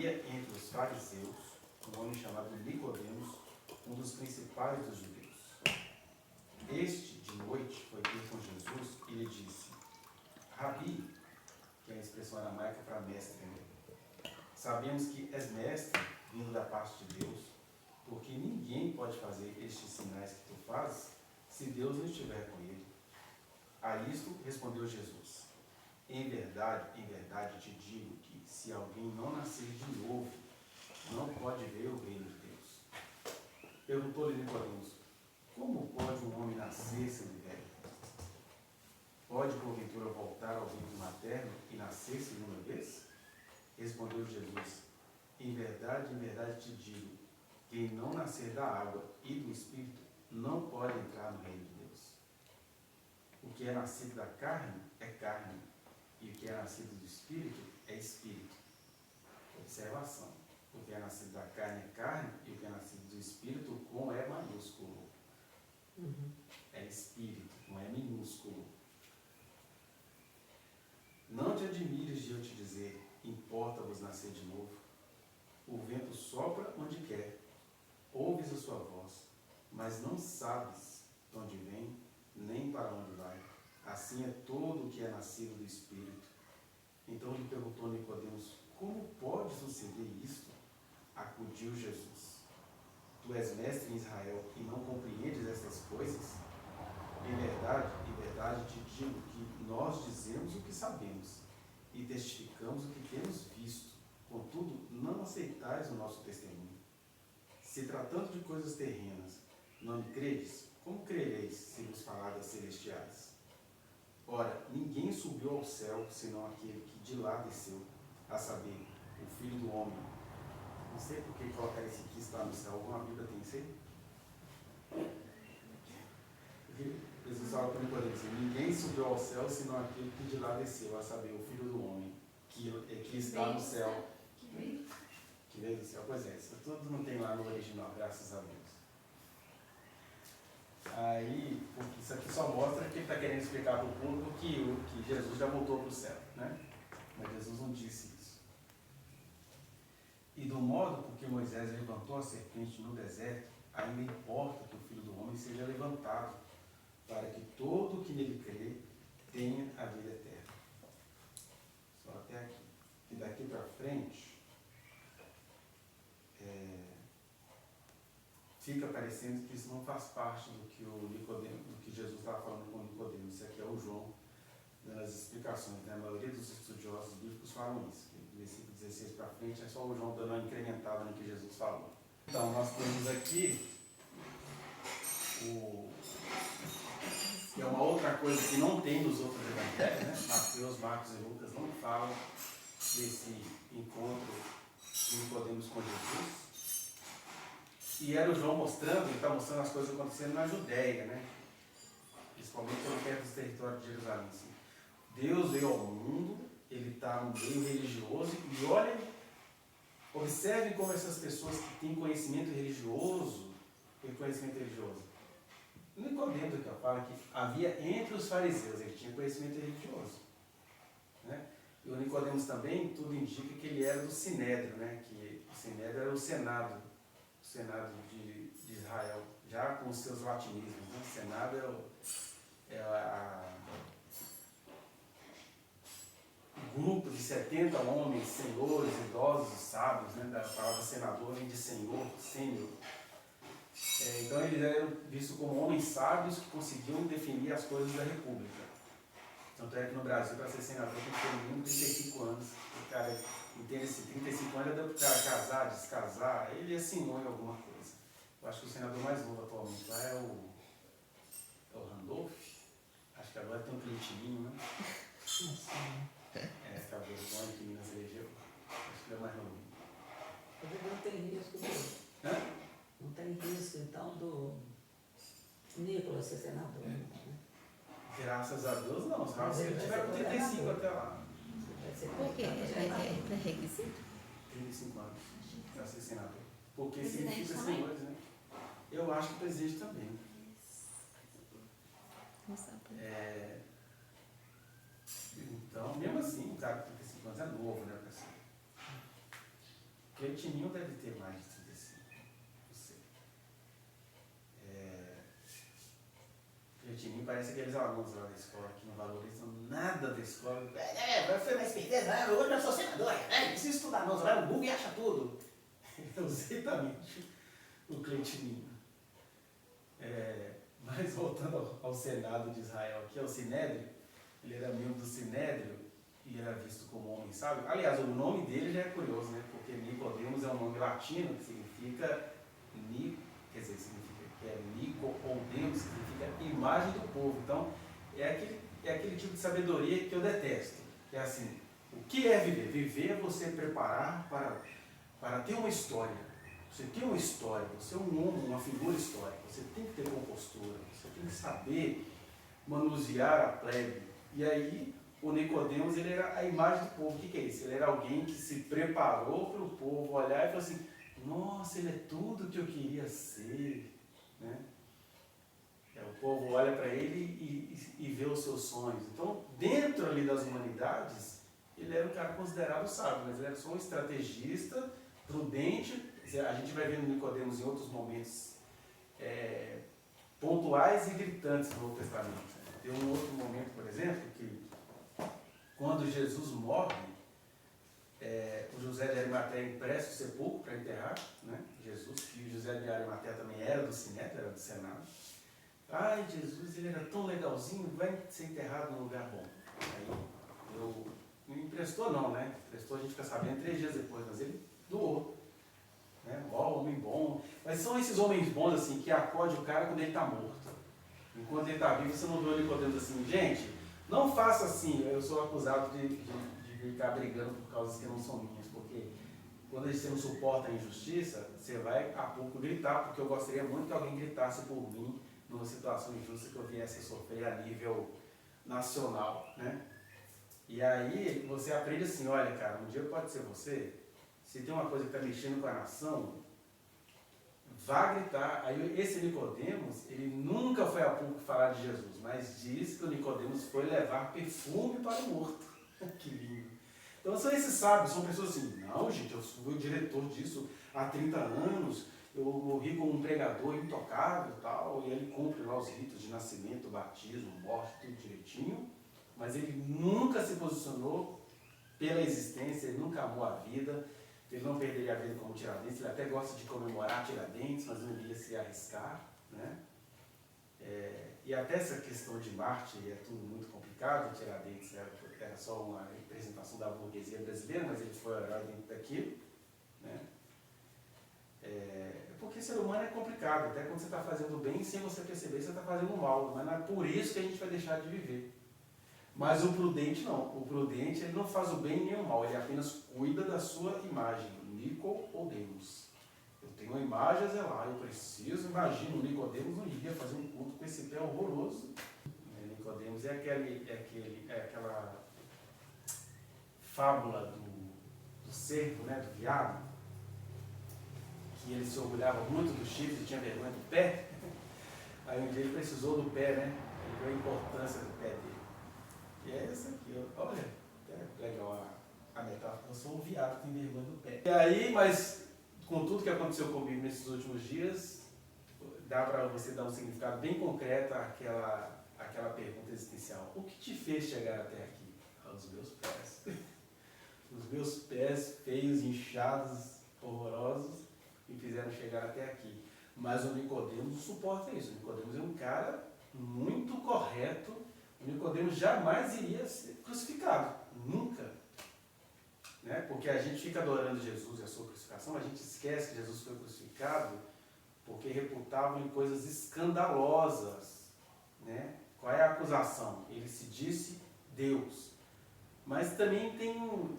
havia entre os fariseus um homem chamado Nicodemos, um dos principais dos judeus. Este, de noite, foi ter com Jesus e lhe disse: Rabi, que é a expressão aramaica para mestre, né? Sabemos que és mestre, vindo da parte de Deus, porque ninguém pode fazer estes sinais que tu fazes, se Deus não estiver com ele. A isto respondeu Jesus: em verdade te digo que, se alguém não nascer de novo, não pode ver o reino de Deus. Perguntou-lhe Nicodemos: como pode um homem nascer sendo velho? Pode, porventura, voltar ao ventre materno e nascer segunda vez? Respondeu Jesus: em verdade te digo, quem não nascer da água e do Espírito não pode entrar no reino de Deus. O que é nascido da carne é carne, e o que é nascido do Espírito é Espírito. Observação: o que é nascido da carne é carne, e o que é nascido do Espírito, com E maiúsculo. É Espírito, não é minúsculo. Não te admires de eu te dizer: importa-vos nascer de novo. O vento sopra onde quer, ouves a sua voz, mas não sabes de onde vem, nem para onde vai. Assim é todo o que é nascido do Espírito. Então lhe perguntou Nicodemos: como pode suceder isto? Acudiu Jesus: tu és mestre em Israel e não compreendes estas coisas? Em verdade te digo que nós dizemos o que sabemos e testificamos o que temos visto. Contudo, não aceitais o nosso testemunho. Se tratando de coisas terrenas, não me credes, como crereis se vos falar das celestiais? Ora, ninguém subiu ao céu, senão aquele que de lá desceu, a saber, o Filho do Homem. Não sei por que colocar esse que está no céu. Alguma Bíblia tem isso aí? Jesus fala para Nicodemos: ninguém subiu ao céu, senão aquele que de lá desceu, a saber, o Filho do Homem, que está no céu. Que veio do céu. Pois é, isso tudo não tem lá no original, graças a Deus. Aí, porque isso aqui só mostra que ele está querendo explicar para o público que Jesus já voltou para o céu, né? Mas Jesus não disse isso. E do modo por que Moisés levantou a serpente no deserto, ainda importa que o Filho do Homem seja levantado, para que todo o que nele crê tenha a vida eterna. Só até aqui. E daqui para frente, fica parecendo que isso não faz parte do que o Nicodemo, do que Jesus estava falando com o Nicodemo. Isso aqui é o João dando as explicações, né? A maioria dos estudiosos bíblicos falam isso. Do versículo 16 para frente é só o João dando uma incrementada no que Jesus falou. Então, nós temos aqui que é uma outra coisa que não tem nos outros evangelhos, né? Mateus, Marcos e Lucas não falam desse encontro de Nicodemos com Jesus. E era o João mostrando, ele está mostrando as coisas acontecendo na Judéia, né? Principalmente perto dos territórios de Jerusalém. Assim. Deus veio ao mundo, ele está no meio religioso, e olhem, observem como essas pessoas que têm conhecimento religioso, Nicodemos que fala que havia entre os fariseus, ele tinha conhecimento religioso. Né? E o Nicodemos também, tudo indica que ele era do Sinédrio, né? Que o Sinédrio era o Senado de Israel, já com os seus latinismos. Né? O Senado o grupo de 70 homens, senhores, idosos, sábios, né? Da palavra senador vem de senhor, sênior. Então eles eram vistos como homens sábios que conseguiam definir as coisas da república. Tanto é que no Brasil, para ser senador, tem que ter no mínimo 35 anos. O cara entende esse 35 anos, dá para o cara casar, descasar, ele assinou em alguma coisa. Eu acho que o senador mais novo atualmente lá é o Randolph. Acho que agora tem um clientinho, né? Cabelo Tony, que Minas elegeu. Acho que ele é mais novo. Não tem risco Hã? Não tem risco, então, do Nicolas ser senador. Né? Graças a Deus, não. Senão se ele tiver com 35 até lá. Por quê? É pré-requisito? 35 anos para ser senador. Porque significa senhores, né? Eu acho que o presidente também. Não sabe. Então, mesmo assim, o cara com 35 anos é novo, né? Cleitinho deve ter mais de 35, não sei. Cleitinho parece aqueles alunos lá da escola que não valorizam nada da escola. Vai ser mais esperteza, hoje eu sou senador, não precisa estudar não, você vai no Google e acha tudo. É exatamente o Cleitinho. Mas voltando ao Senado de Israel, aqui ao Sinédrio, ele era membro do Sinédrio e era visto como homem sábio. Aliás, o nome dele já é curioso, né? Porque Nicodemos é um nome latino que significa Nico ou Deus, que significa imagem do povo. Então, é aquele tipo de sabedoria que eu detesto. É assim, o que é viver? Viver é você preparar para ter uma história. Você tem uma história, você é um homem, uma figura histórica, você tem que ter compostura, você tem que saber manusear a plebe. E aí, o Nicodemos, ele era a imagem do povo. O que é isso? Ele era alguém que se preparou para o povo olhar e falou assim, nossa, ele é tudo que eu queria ser. Né? O povo olha para ele e vê os seus sonhos. Então, dentro ali das humanidades, ele era um cara considerado sábio, mas ele era só um estrategista, prudente. A gente vai ver no Nicodemos em outros momentos pontuais e gritantes no Novo Testamento. Tem um outro momento, por exemplo, que quando Jesus morre, o José de Arimateia empresta o sepulcro para enterrar, né, Jesus, e o José de Arimateia também era do Sinédrio, era do Senado. Ai, Jesus, ele era tão legalzinho, vai ser enterrado num lugar bom. Aí não emprestou não, né? Emprestou, a gente fica sabendo 3 dias depois, mas ele doou. Né? Ó, homem bom. Mas são esses homens bons assim que acode o cara quando ele está morto. Enquanto ele está vivo, você não vê o Nicodemos assim, gente, não faça assim, eu sou acusado de ficar brigando por causas que não são minhas, porque quando você não suporta a injustiça, você vai a pouco gritar, porque eu gostaria muito que alguém gritasse por mim numa situação injusta que eu viesse a sofrer a nível nacional, né? E aí você aprende assim, olha cara, um dia pode ser você, se tem uma coisa que está mexendo com a nação, vá gritar. Aí esse Nicodemos, ele nunca foi a público falar de Jesus, mas diz que o Nicodemos foi levar perfume para o morto. Que lindo. Então são esses sábios, são pessoas assim, não gente, eu fui o diretor disso há 30 anos, eu morri como um pregador intocável e tal, e ele cumpre lá os ritos de nascimento, batismo, morte, tudo direitinho, mas ele nunca se posicionou pela existência, ele nunca amou a vida, ele não perderia a vida como Tiradentes, ele até gosta de comemorar Tiradentes, mas não iria se arriscar, né? E até essa questão de Marte é tudo muito complicado. Tiradentes era só uma representação da burguesia brasileira, mas ele foi herói dentro daquilo, né? Porque ser humano é complicado, até quando você está fazendo bem, sem você perceber, você está fazendo mal, mas não é por isso que a gente vai deixar de viver. Mas o prudente não, o prudente ele não faz o bem nem o mal, ele apenas cuida da sua imagem, Nico ou Deus. Eu tenho uma imagem a zelar, eu preciso, imagino, o Nicodemos não iria fazer um culto com esse pé horroroso. Nicodemos é aquela fábula do cervo, né, do viado, que ele se orgulhava muito do chifre e tinha vergonha do pé. Aí um dia ele precisou do pé, né? Ele viu a importância do pé dele. E é essa aqui, olha, é legal a metáfora. Eu sou um viado que tem vergonha do pé. E aí, mas com tudo que aconteceu comigo nesses últimos dias, dá para você dar um significado bem concreto àquela pergunta existencial. O que te fez chegar até aqui? Os meus pés. Os meus pés feios, inchados, horrorosos, me fizeram chegar até aqui. Mas o Nicodemos não suporta isso. O Nicodemos é um cara muito correto. O Nicodemos jamais iria ser crucificado. Nunca. Né? Porque a gente fica adorando Jesus e a sua crucificação, a gente esquece que Jesus foi crucificado porque reputavam em coisas escandalosas. Né? Qual é a acusação? Ele se disse Deus. Mas também tem o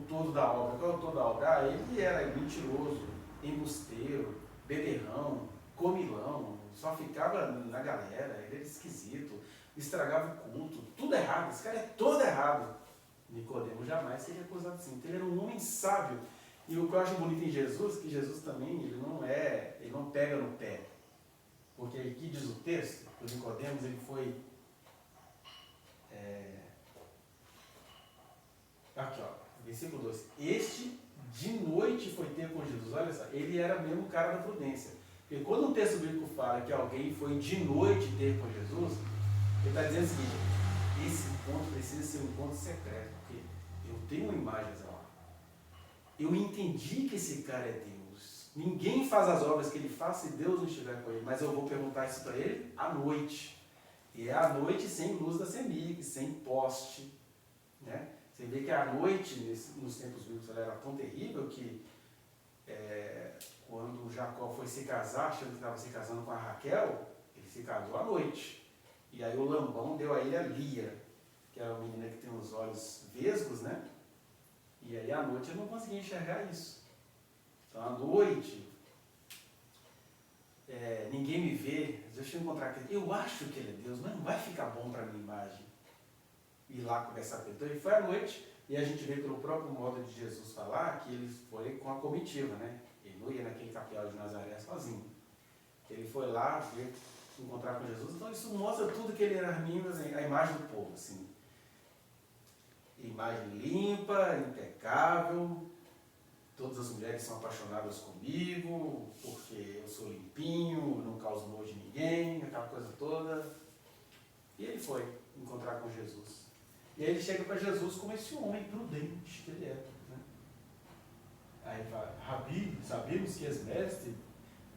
todo da obra. Qual é o todo da obra? Ele era mentiroso, embusteiro, beberrão, comilão, só ficava na galera, ele era esquisito, estragava o culto, tudo errado, esse cara é todo errado. Nicodemos jamais seria acusado assim. Então ele era um homem sábio. E o que eu acho bonito em Jesus, que Jesus também, ele não pega no pé. Porque aqui diz o texto, o Nicodemos, ele foi... Aqui, ó, versículo 2. Este de noite olha só, ele era mesmo o cara da prudência. Porque quando um texto bíblico fala que alguém foi de noite ter com Jesus, ele está dizendo o seguinte: esse encontro precisa ser um encontro secreto, porque eu tenho uma imagem lá. Eu entendi que esse cara é Deus. Ninguém faz as obras que ele faz se Deus não estiver com ele, mas eu vou perguntar isso para ele à noite. E é à noite sem luz da CEMIG, sem poste. Né? Você vê que à noite, nos tempos bíblicos, ela era tão terrível que quando Jacó foi se casar, achando que estava se casando com a Raquel, ele se casou à noite. E aí o Labão deu a ele a Lia, que era uma menina que tem os olhos vesgos, né? E aí à noite ele não conseguia enxergar isso. Então à noite, ninguém me vê, deixa eu encontrar aquele. Eu acho que ele é Deus, mas não vai ficar bom para a minha imagem. Ir lá conversar com ele. Então ele foi à noite, e a gente vê pelo próprio modo de Jesus falar que ele foi com a comitiva, né? Ele não ia naquele capel de Nazaré sozinho. Ele foi lá ver, encontrar com Jesus. Então isso mostra tudo que ele era a imagem do povo, assim. Imagem limpa, impecável. Todas as mulheres são apaixonadas comigo, porque eu sou limpinho, não causo nojo de ninguém, aquela coisa toda. E ele foi encontrar com Jesus. E aí ele chega para Jesus como esse homem prudente que ele é. Né? Aí ele fala: Rabi, sabemos que és mestre,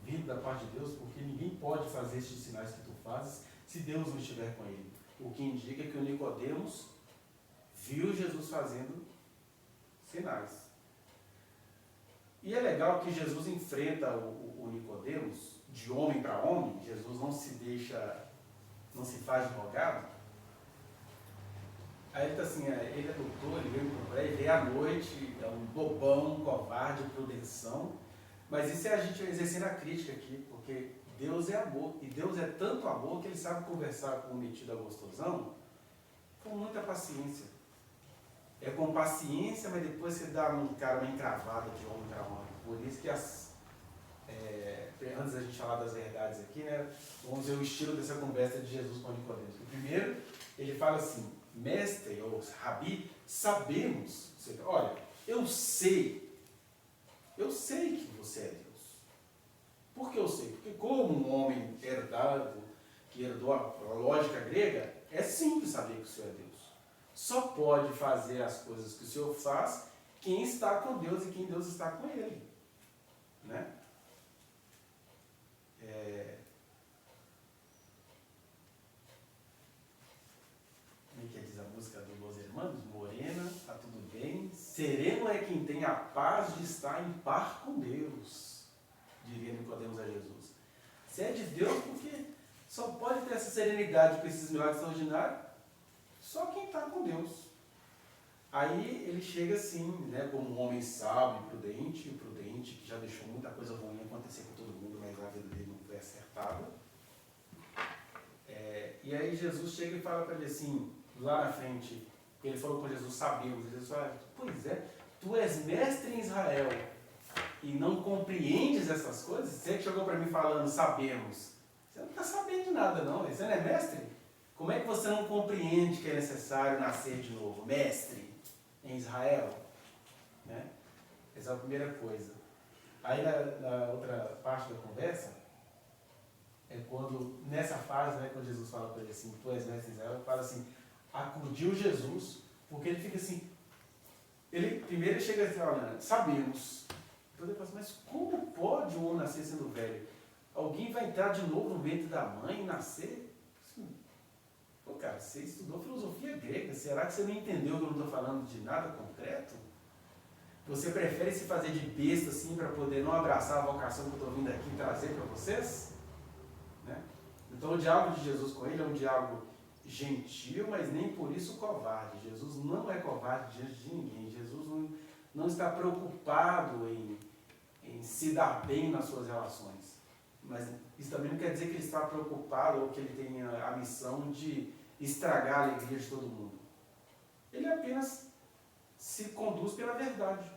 vindo da parte de Deus, porque ninguém pode fazer estes sinais que tu fazes se Deus não estiver com ele. O que indica que o Nicodemos viu Jesus fazendo sinais. E é legal que Jesus enfrenta o Nicodemos de homem para homem. Jesus não se faz de rogado. Aí ele está assim, ele é doutor, ele veio me procurar, ele veio à noite, é um bobão, um covarde, prudenção. Mas isso é a gente exercendo a crítica aqui, porque Deus é amor. E Deus é tanto amor que ele sabe conversar com o metido a gostosão com muita paciência. É com paciência, mas depois você dá uma encravada de homem para homem. Por isso que antes da gente falar das verdades aqui, né, vamos ver o estilo dessa conversa de Jesus com Nicodemos. Primeiro, ele fala assim: mestre ou rabi, sabemos. Olha, eu sei que você é Deus. Por que eu sei? Porque como um homem herdado, que herdou a lógica grega, é simples saber que o Senhor é Deus. Só pode fazer as coisas que o Senhor faz quem está com Deus e quem Deus está com ele. Né? Como é que diz a música do Los Hermanos? Morena, tá tudo bem. Sereno é quem tem a paz de estar em par com Deus, diria Nicodemos a Jesus. Você é de Deus porque só pode ter essa serenidade com esses milagres extraordinários só quem está com Deus. Aí ele chega assim, né, como um homem sábio, prudente, que já deixou muita coisa ruim acontecer com todo mundo, mas a vida dele não foi acertada. E aí Jesus chega e fala para ele assim, lá na frente, ele falou com Jesus: sabemos. Jesus fala: pois é, tu és mestre em Israel e não compreendes essas coisas? Você que chegou para mim falando sabemos, você não está sabendo de nada não, você não é mestre? Como é que você não compreende que é necessário nascer de novo? Mestre em Israel. Né? Essa é a primeira coisa. Aí na outra parte da conversa, é quando, nessa fase, né, quando Jesus fala para ele assim: tu és mestre em Israel, ele fala assim, acudiu Jesus, porque ele fica assim, primeiro ele chega assim: olha, sabemos. Então ele fala assim: mas como pode o homem nascer sendo velho? Alguém vai entrar de novo no ventre da mãe e nascer? Pô, cara, você estudou filosofia grega, será que você não entendeu que eu não estou falando de nada concreto? Você prefere se fazer de besta assim para poder não abraçar a vocação que eu estou vindo aqui trazer para vocês? Né? Então o diálogo de Jesus com ele é um diálogo gentil, mas nem por isso covarde. Jesus não é covarde diante de ninguém. Jesus não está preocupado em se dar bem nas suas relações. Mas isso também não quer dizer que ele está preocupado ou que ele tenha a missão de estragar a alegria de todo mundo. Ele apenas se conduz pela verdade.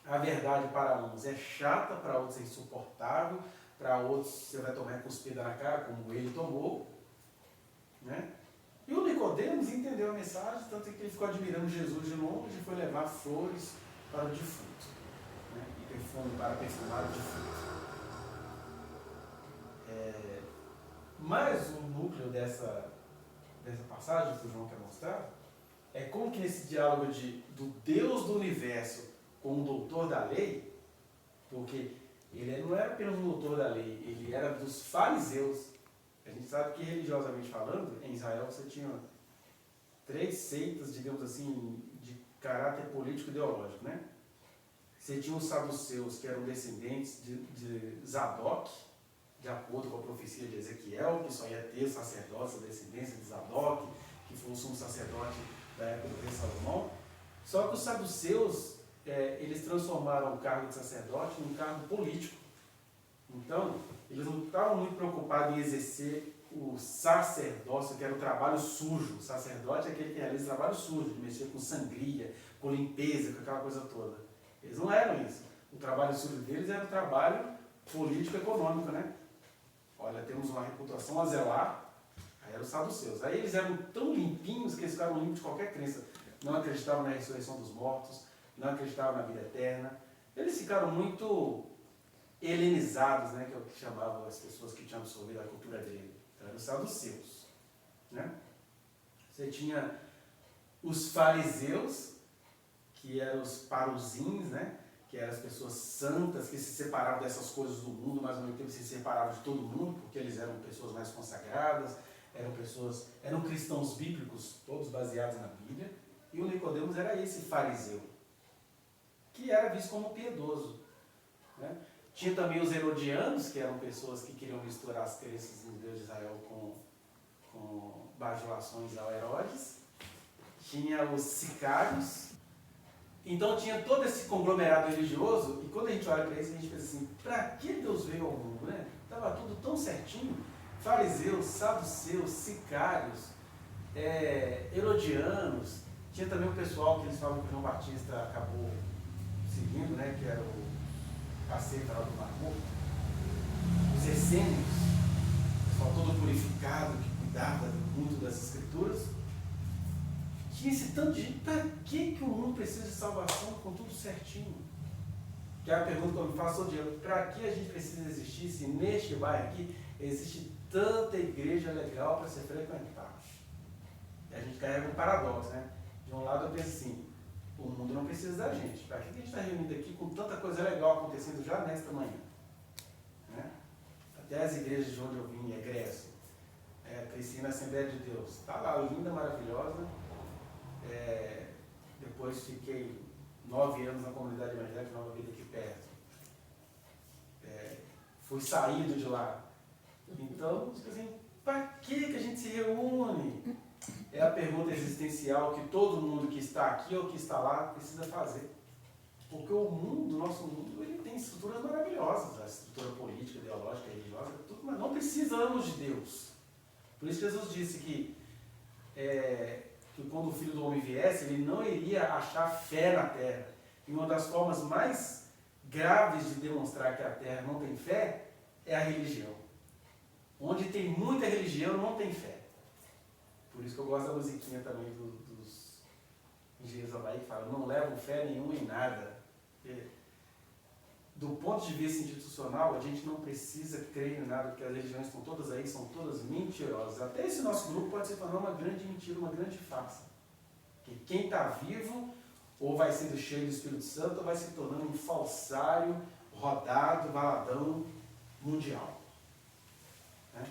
A verdade para uns é chata, para outros é insuportável, para outros você vai tomar cuspida na cara, como ele tomou. Né? E o Nicodemos entendeu a mensagem, tanto que ele ficou admirando Jesus de longe e foi levar flores para o defunto. né? E perfume para perfumar o defunto. Mas o núcleo dessa passagem que o João quer mostrar é como que nesse diálogo do Deus do universo com o doutor da lei, porque ele não era apenas um doutor da lei, ele era dos fariseus. A gente sabe que, religiosamente falando, em Israel você tinha 3 seitas, digamos assim, de caráter político e ideológico, né? Você tinha os saduceus, que eram descendentes de Zadok, de acordo com a profecia de Ezequiel, que só ia ter sacerdócio da descendência de Zadok, que foi o sumo sacerdote da época do rei Salomão. Só que os saduceus, eles transformaram o cargo de sacerdote num cargo político. Então, eles não estavam muito preocupados em exercer o sacerdócio, que era o trabalho sujo. O sacerdote é aquele que realiza trabalho sujo, de mexer com sangria, com limpeza, com aquela coisa toda. Eles não eram isso. O trabalho sujo deles era o trabalho político-econômico, né? Olha, temos uma reputação a zelar. Aí eram os saduceus. Aí eles eram tão limpinhos que eles ficaram limpos de qualquer crença. Não acreditavam na ressurreição dos mortos, não acreditavam na vida eterna. Eles ficaram muito helenizados, né, que é o que chamavam as pessoas que tinham absorvido a cultura grega. Então, eram os saduceus, né? Você tinha os fariseus, que eram os parusins, né, que eram as pessoas santas, que se separavam dessas coisas do mundo, mas ao mesmo tempo se separavam de todo mundo, porque eles eram pessoas mais consagradas, eram cristãos bíblicos, todos baseados na Bíblia. E o Nicodemos era esse fariseu, que era visto como piedoso, né? Tinha também os herodianos, que eram pessoas que queriam misturar as crenças no Deus de Israel com bajulações ao Herodes. Tinha os sicários. Então tinha todo esse conglomerado religioso, e quando a gente olha para isso, a gente pensa assim, para que Deus veio ao mundo, né? Estava tudo tão certinho. Fariseus, saduceus, sicários, herodianos. Tinha também o pessoal que eles falam que o João Batista acabou seguindo, né? Que era a seita lá do Mar Morto. Os essênios, o pessoal todo purificado, que cuidava muito das escrituras. Tinha esse tanto de gente, para que o mundo precisa de salvação com tudo certinho? Que é a pergunta que eu me faço todo dia, para que a gente precisa existir se neste bairro aqui existe tanta igreja legal para ser frequentada? E a gente carrega um paradoxo, né? De um lado eu penso assim, o mundo não precisa da gente. Para que a gente está reunido aqui com tanta coisa legal acontecendo já nesta manhã? Né? Até as igrejas de onde eu vim, egresso, Cristina Assembleia de Deus, está lá, linda, maravilhosa. Depois fiquei 9 anos na comunidade evangélica Nova Vida aqui perto. Fui saído de lá. Então, assim, para que a gente se reúne? É a pergunta existencial que todo mundo que está aqui ou que está lá precisa fazer. Porque o mundo, o nosso mundo, ele tem estruturas maravilhosas, a estrutura política, ideológica, religiosa, tudo, mas não precisamos de Deus. Por isso Jesus disse que quando o Filho do Homem viesse, ele não iria achar fé na terra. E uma das formas mais graves de demonstrar que a terra não tem fé é a religião. Onde tem muita religião, não tem fé. Por isso que eu gosto da musiquinha também dos engenheiros da Bahia, que falam, não levam fé nenhuma em nada. Do ponto de vista institucional, a gente não precisa crer em nada, porque as religiões estão todas aí, são todas mentirosas. Até esse nosso grupo pode se tornar uma grande mentira, uma grande farsa. Porque quem está vivo, ou vai sendo cheio do Espírito Santo, ou vai se tornando um falsário, rodado, baladão mundial. Né?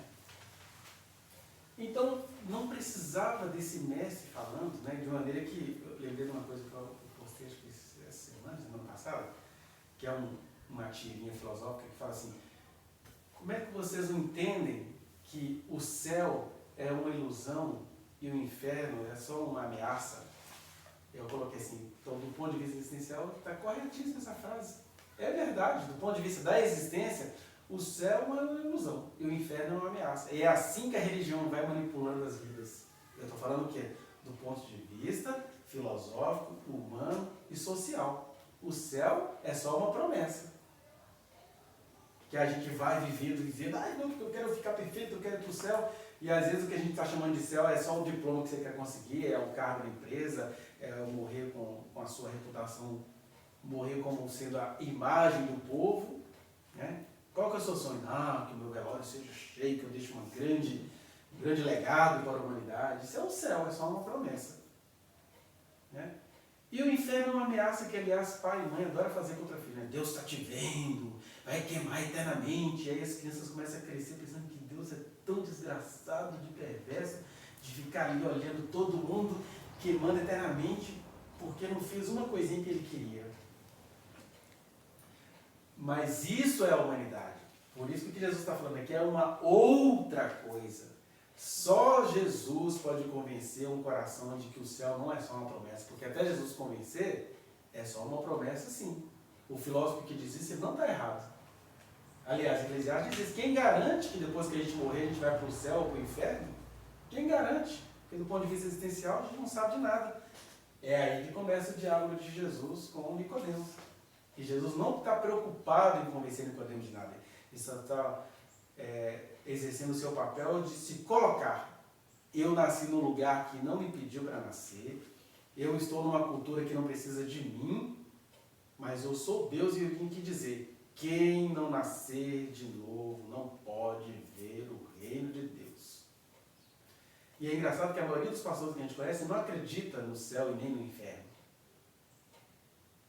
Então, não precisava desse mestre falando, né, de maneira que, eu lembrei de uma coisa que eu postei, acho que essa semana passada, que é uma tirinha filosófica que fala assim, como é que vocês não entendem que o céu é uma ilusão e o inferno é só uma ameaça? Eu coloquei assim, então do ponto de vista existencial, está corretíssima essa frase. É verdade, do ponto de vista da existência, o céu é uma ilusão e o inferno é uma ameaça. E é assim que a religião vai manipulando as vidas. Eu estou falando o quê? Do ponto de vista filosófico, humano e social. O céu é só uma promessa. Que a gente vai vivendo, dizendo, não, porque eu quero ficar perfeito, eu quero ir para o céu. E às vezes o que a gente está chamando de céu é só um diploma que você quer conseguir, é um cargo na empresa, é morrer com a sua reputação morrer como sendo a imagem do povo, né? Qual que é o seu sonho? Ah, que o meu velório seja cheio, que eu deixe um grande legado para a humanidade. Isso é o céu, é só uma promessa, né? E o inferno é uma ameaça que, aliás, pai e mãe adoram fazer contra a filha, né? Deus está te vendo, vai queimar eternamente. E aí as crianças começam a crescer pensando que Deus é tão desgraçado, de perverso, de ficar ali olhando todo mundo queimando eternamente, porque não fez uma coisinha que ele queria. Mas isso é a humanidade. Por isso que o que Jesus está falando aqui é uma outra coisa. Só Jesus pode convencer um coração de que o céu não é só uma promessa. Porque até Jesus convencer, é só uma promessa sim. O filósofo que diz isso, ele não está errado. Aliás, Eclesiastes diz, quem garante que depois que a gente morrer, a gente vai para o céu ou para o inferno? Quem garante? Porque do ponto de vista existencial, a gente não sabe de nada. É aí que começa o diálogo de Jesus com Nicodemos. E Jesus não está preocupado em convencer Nicodemos de nada. Ele só está exercendo o seu papel de se colocar. Eu nasci num lugar que não me pediu para nascer. Eu estou numa cultura que não precisa de mim. Mas eu sou Deus e eu tenho que dizer, quem não nascer de novo não pode ver o reino de Deus. E é engraçado que a maioria dos pastores que a gente conhece não acredita no céu e nem no inferno.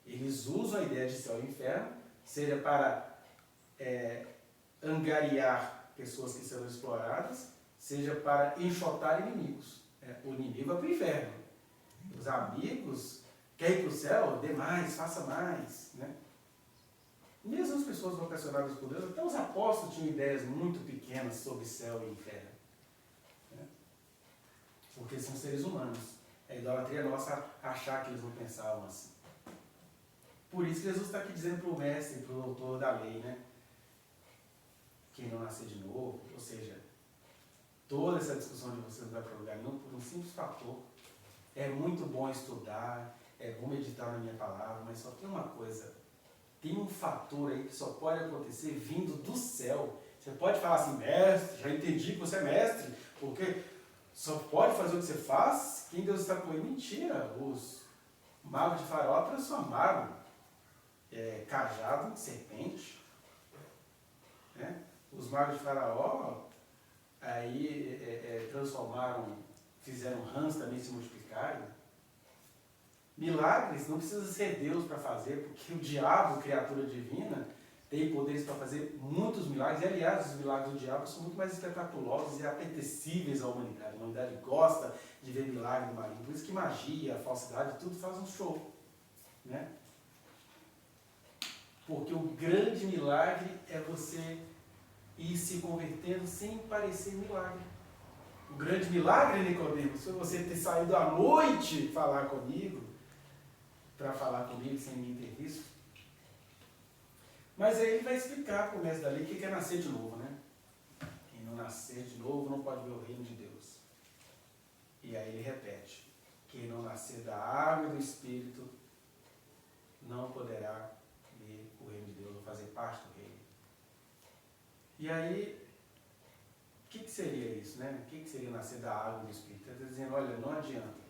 Eles usam a ideia de céu e inferno, seja para angariar pessoas que serão exploradas, seja para enxotar inimigos. O inimigo vai para o inferno. Os amigos querem ir para o céu, dê mais, faça mais. Né? Mesmo as pessoas vocacionadas por Deus, até os apóstolos tinham ideias muito pequenas sobre céu e inferno. Né? Porque são seres humanos. É idolatria nossa achar que eles não pensavam assim. Por isso que Jesus está aqui dizendo para o mestre, para o doutor da lei, né? Quem não nascer de novo, ou seja, toda essa discussão de você não vai para lugar nenhum por um simples fator. É muito bom estudar, é bom meditar na minha palavra, mas só tem uma coisa, tem um fator aí que só pode acontecer vindo do céu. Você pode falar assim, mestre, já entendi que você é mestre, porque só pode fazer o que você faz quem Deus está com ele. Mentira, os magos de Faraó transformaram cajado em serpente. Né? Os magos de Faraó aí transformaram, fizeram rãs também se multiplicarem. Milagres não precisa ser Deus para fazer, porque o diabo, criatura divina, tem poderes para fazer muitos milagres. E, aliás, os milagres do diabo são muito mais espetaculosos e apetecíveis à humanidade. A humanidade gosta de ver milagres do maligno. Por isso que magia, falsidade, tudo faz um show. Né? Porque o grande milagre é você ir se convertendo sem parecer milagre. O grande milagre, Nicodemos, foi você ter saído à noite falar comigo, para falar comigo sem me ter visto. Mas aí ele vai explicar para o mestre da lei o que é nascer de novo, né? Quem não nascer de novo não pode ver o reino de Deus. E aí ele repete, quem não nascer da água e do Espírito não poderá ver o reino de Deus, ou fazer parte do reino. E aí, o que seria isso, né? O que seria nascer da água e do Espírito? Ele está dizendo, olha, não adianta.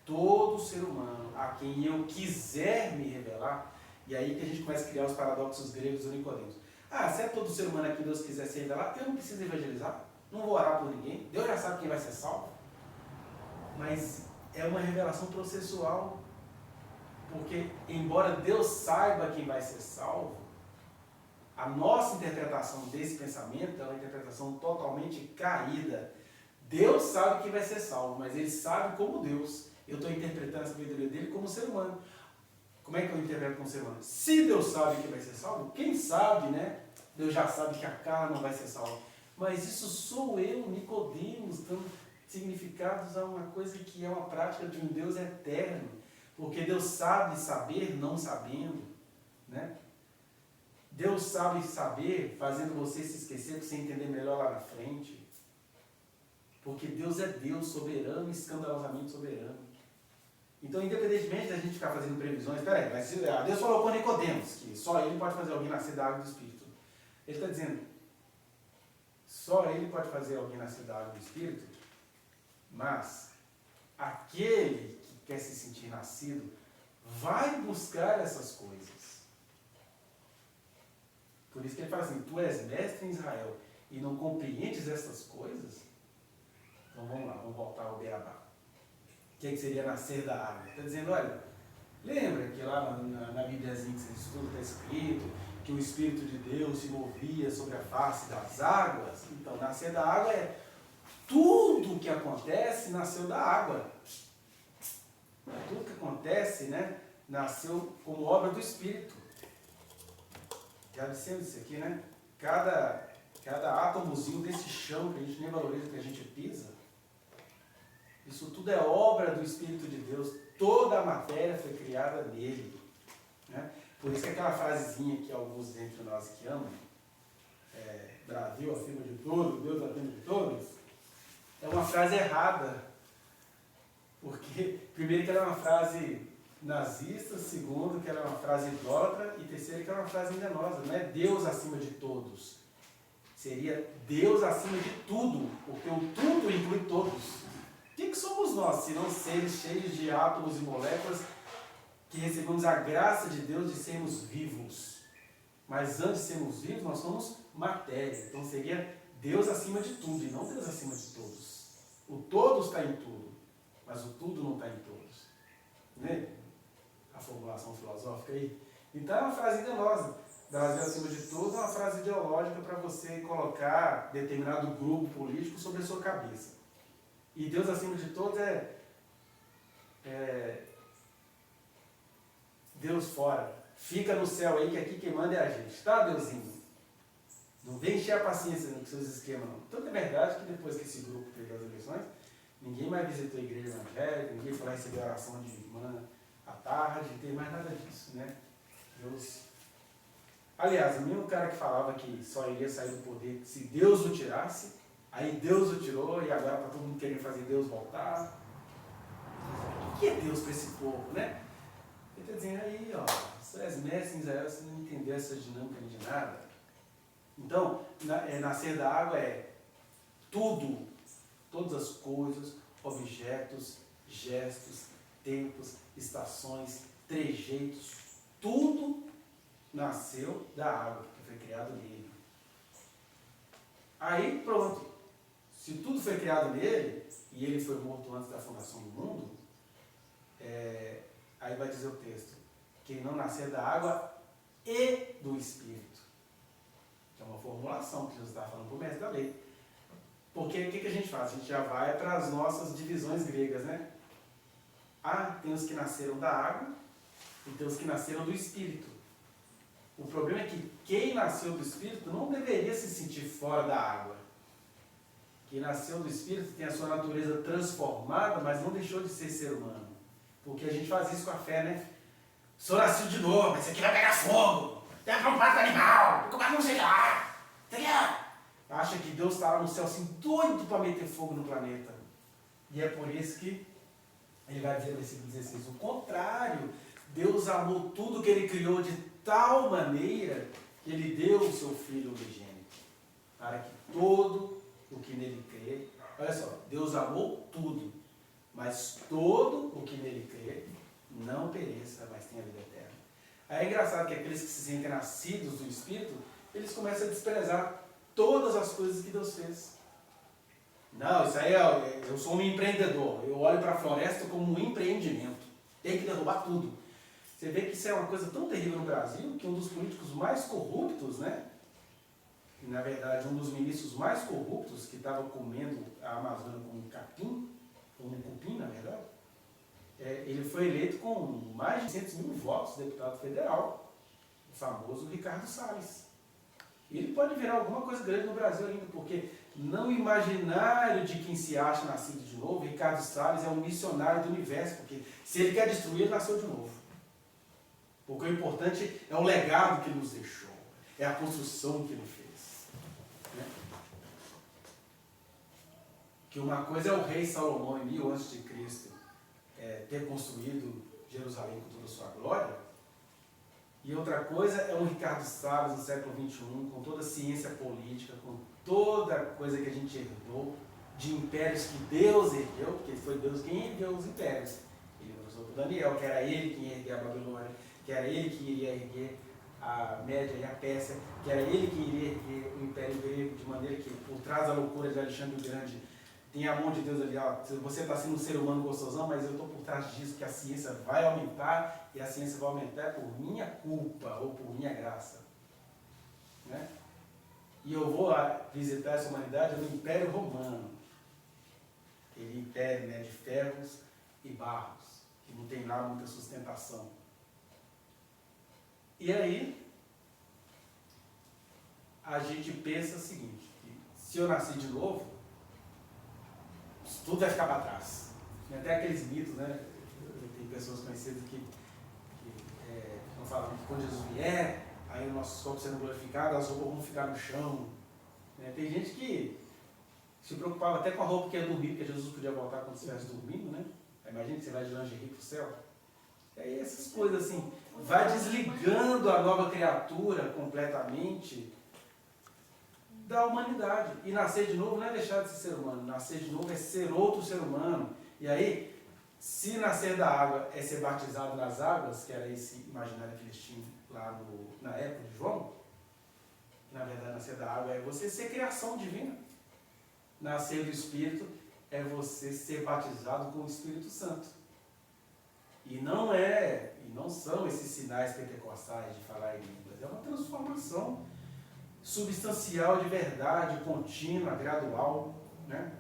Todo ser humano a quem eu quiser me revelar, e aí que a gente começa a criar os paradoxos gregos do Nicodemos. Ah, se é todo ser humano a quem Deus quiser se revelar, eu não preciso evangelizar, não vou orar por ninguém, Deus já sabe quem vai ser salvo. Mas é uma revelação processual, porque embora Deus saiba quem vai ser salvo, a nossa interpretação desse pensamento é uma interpretação totalmente caída. Deus sabe quem vai ser salvo, mas Ele sabe como Deus. Eu estou interpretando a sabedoria dele como ser humano. Como é que eu interpreto como ser humano? Se Deus sabe que vai ser salvo, quem sabe, né? Deus já sabe que a carne não vai ser salva. Mas isso sou eu, Nicodemos, dando significados a uma coisa que é uma prática de um Deus eterno. Porque Deus sabe saber não sabendo, né? Deus sabe saber fazendo você se esquecer para você entender melhor lá na frente. Porque Deus é Deus soberano e escandalosamente soberano. Então, independentemente da gente ficar fazendo previsões, peraí, mas Deus falou com Nicodemos que só ele pode fazer alguém nascer da água e do Espírito. Ele está dizendo, só ele pode fazer alguém nascer da água e do Espírito, mas aquele que quer se sentir nascido vai buscar essas coisas. Por isso que ele fala assim, tu és mestre em Israel e não compreendes essas coisas? Então vamos lá, vamos voltar ao Beabá. O que seria nascer da água? Está dizendo, olha, lembra que lá na Bíbliazinha que você estuda está escrito que o Espírito de Deus se movia sobre a face das águas? Então, nascer da água é tudo o que acontece nasceu da água. Tudo que acontece, né, nasceu como obra do Espírito. Já dissemos isso aqui, né? Cada átomozinho desse chão que a gente nem valoriza, que a gente pisa, isso tudo é obra do Espírito de Deus. Toda a matéria foi criada nele. Né? Por isso que aquela frasezinha que alguns entre nós que amam, Brasil acima de tudo, Deus acima de todos, é uma frase errada. Porque, primeiro, que ela é uma frase nazista, segundo, que ela é uma frase idólatra, e terceiro, que ela é uma frase enganosa. Não é Deus acima de todos. Seria Deus acima de tudo, porque o tudo inclui todos. O que somos nós, se não seres cheios de átomos e moléculas que recebemos a graça de Deus de sermos vivos? Mas antes de sermos vivos, nós somos matéria. Então seria Deus acima de tudo e não Deus acima de todos. O todos está em tudo, mas o tudo não está em todos. Né? A formulação filosófica aí. Então é uma frase enganosa. Brasil acima de tudo é uma frase ideológica para você colocar determinado grupo político sobre a sua cabeça. E Deus acima de todos Deus fora. Fica no céu aí que aqui quem manda é a gente. Tá, Deusinho? Não vem encher a paciência com seus esquemas, não. Tanto é verdade que depois que esse grupo perdeu as eleições, ninguém mais visitou a igreja evangélica, ninguém foi lá receber a oração de irmã à tarde, não tem mais nada disso, né? Deus... Aliás, o mesmo cara que falava que só iria sair do poder se Deus o tirasse, aí Deus o tirou e agora está todo mundo querendo fazer Deus voltar. O que é Deus para esse povo, né? Ele está dizendo aí, ó, você és mestre em Israel, você não entendeu essa dinâmica de nada. Então, nascer da água é tudo, todas as coisas, objetos, gestos, tempos, estações, trejeitos, tudo nasceu da água, que foi criado nele. Aí pronto, se tudo foi criado nele, e ele foi morto antes da fundação do mundo, aí vai dizer o texto, quem não nascer da água e do Espírito. Que é uma formulação que Jesus está falando para o mestre da lei. Porque o que a gente faz? A gente já vai para as nossas divisões gregas, né? Tem os que nasceram da água e tem os que nasceram do Espírito. O problema é que quem nasceu do Espírito não deveria se sentir fora da água. Quem nasceu do Espírito tem a sua natureza transformada, mas não deixou de ser ser humano. Porque a gente faz isso com a fé, né? Sou nascido de novo, mas isso aqui vai pegar fogo. Tem que um pato animal, como é que não sei lá? Acha que Deus está lá no céu assim, doido para meter fogo no planeta. E é por isso que ele vai dizer no versículo 16, o contrário, Deus amou tudo que ele criou de tal maneira que ele deu o seu Filho unigênito, para que todo o que nele crê, olha só, Deus amou tudo, mas todo o que nele crê não pereça, mas tenha vida eterna. Aí é engraçado que aqueles que se sentem nascidos do Espírito, eles começam a desprezar todas as coisas que Deus fez. Não, isso aí eu sou um empreendedor, eu olho para a floresta como um empreendimento, tem que derrubar tudo. Você vê que isso é uma coisa tão terrível no Brasil, que um dos políticos mais corruptos, né? E, na verdade, um dos ministros mais corruptos, que estava comendo a Amazônia como um capim, como um cupim, na verdade, ele foi eleito com mais de 600 mil votos, deputado federal, o famoso Ricardo Salles. E ele pode virar alguma coisa grande no Brasil ainda, porque no imaginário de quem se acha nascido de novo, Ricardo Salles é um missionário do universo, porque se ele quer destruir, ele nasceu de novo. Porque o importante é o legado que ele nos deixou, é a construção que ele fez. Né? Que uma coisa é o rei Salomão em 1000 a.C. Ter construído Jerusalém com toda a sua glória, e outra coisa é um Ricardo Salles no século XXI, com toda a ciência política, com toda a coisa que a gente herdou, de impérios que Deus ergueu, porque foi Deus quem ergueu os impérios. Ele professor para Daniel, que era ele que ia erguer a Babilônia, que era ele que iria erguer a Média e a Pérsia, que era ele que iria erguer o Império Grego, de maneira que, por trás da loucura de Alexandre o Grande, tem a mão de Deus ali, ó, você está sendo um ser humano gostosão, mas eu estou por trás disso, que a ciência vai aumentar, e a ciência vai aumentar por minha culpa, ou por minha graça. Né? E eu vou lá visitar essa humanidade no Império Romano, aquele império, né, de ferros e barros, que não tem lá muita sustentação. E aí, a gente pensa o seguinte, que se eu nascer de novo, tudo vai ficar para trás. Tem até aqueles mitos, né? Tem pessoas conhecidas que não falam que quando Jesus vier, aí o nosso corpo sendo glorificado, as roupas vão ficar no chão. Né? Tem gente que se preocupava até com a roupa que ia dormir, porque Jesus podia voltar quando estivesse dormindo, né? Imagina que você vai de lingerie para o céu. E aí essas coisas assim, vai desligando a nova criatura completamente da humanidade. E nascer de novo não é deixar de ser humano, nascer de novo é ser outro ser humano. E aí, se nascer da água é ser batizado nas águas, que era esse imaginário que eles tinham lá na época de João, na verdade nascer da água é você ser criação divina. Nascer do Espírito é você ser batizado com o Espírito Santo. E não são esses sinais pentecostais de falar em línguas, é uma transformação substancial de verdade, contínua, gradual, né?